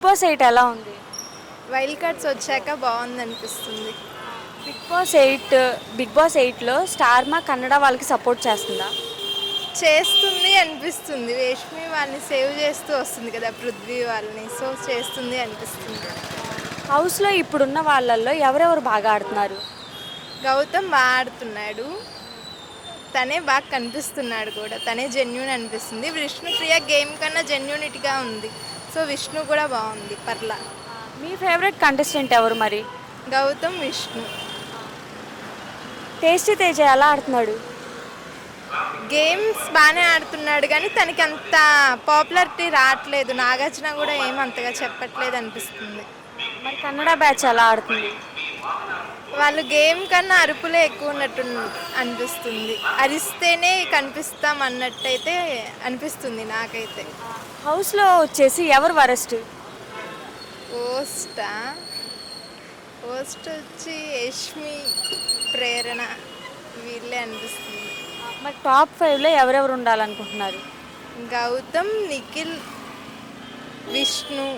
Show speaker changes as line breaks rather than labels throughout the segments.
Boss 8 ఎలా ఉంది?
Wild cards వచ్చాక బాగుందనిపిస్తుంది.
బిగ్ బాస్ 8 బిగ్ బాస్ 8లో స్టార్ మా కన్నడ వాళ్ళకి సపోర్ట్ చేస్తుందా?
చేస్తుంది అనిపిస్తుంది. రేష్మి వాళ్ళని సేవ్ చేస్తూ వస్తుంది కదా, పృథ్వీ వాళ్ళని. సో చేస్తుంది అనిపిస్తుంది.
హౌస్‌లో ఇప్పుడున్న వాళ్ళల్లో ఎవరెవరు బాగా ఆడుతున్నారు?
గౌతమ్ బాగా ఆడుతున్నాడు. తనే బాగా కనిపిస్తున్నాడు కూడా. తనే జెన్యూన్ అనిపిస్తుంది. విష్ణుప్రియ గేమ్ కన్నా జెన్యూనిటీగా ఉంది. సో విష్ణు కూడా బాగుంది, పర్లా.
మీ ఫేవరెట్ కంటెస్టెంట్ ఎవరు మరి?
గౌతమ్, విష్ణు.
టేస్టీ తేజ ఎలా ఆడుతున్నాడు?
గేమ్స్ బాగానే ఆడుతున్నాడు కానీ తనకి అంత పాపులారిటీ రావట్లేదు. నాగార్జున కూడా ఏమంతగా చెప్పట్లేదు అనిపిస్తుంది.
మరి కన్నడ బ్యాచ్ ఎలా ఆడుతుంది?
వాళ్ళు గేమ్ కన్నా అరుపులే ఎక్కువ ఉన్నట్టు అనిపిస్తుంది. అరిస్తేనే కనిపిస్తాం అన్నట్టయితే అనిపిస్తుంది నాకైతే.
హౌస్‌లో వచ్చేసి ఎవరు వరెస్ట్?
ఓస్టా ఓస్ట్ వచ్చి యష్మి, ప్రేరణ, వీళ్ళే అనిపిస్తుంది.
మరి టాప్ 5లో ఎవరెవరు ఉండాలనుకుంటున్నారు?
గౌతమ్, నిఖిల్, విష్ణు,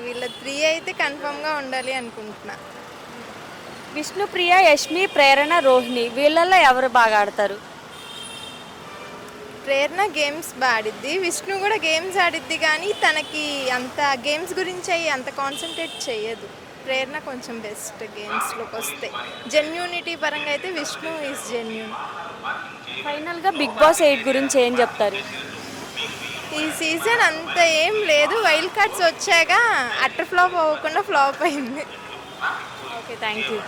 వీళ్ళ 3 అయితే కన్ఫామ్గా ఉండాలి అనుకుంటున్నా.
విష్ణుప్రియ, యష్మి, ప్రేరణ, రోహిణి వీళ్ళల్లో ఎవరు బాగా ఆడతారు?
ప్రేరణ గేమ్స్ బాగా ఆడిద్ది. విష్ణు కూడా గేమ్స్ ఆడిద్ది కానీ తనకి అంత గేమ్స్ గురించి అయ్యి అంత కాన్సన్ట్రేట్ చేయదు. ప్రేరణ కొంచెం బెస్ట్ గేమ్స్లోకి వస్తే. జెన్యూనిటీ పరంగా అయితే విష్ణు ఈజ్ జెన్యూన్.
ఫైనల్గా బిగ్ బాస్ 8 గురించి ఏం చెప్తారు?
ఈ సీజన్ అంత ఏం లేదు. వైల్డ్ కార్డ్స్ వచ్చాక అట్టర్ ఫ్లాప్ అవ్వకుండా ఫ్లాప్ అయింది.
Okay, thank you.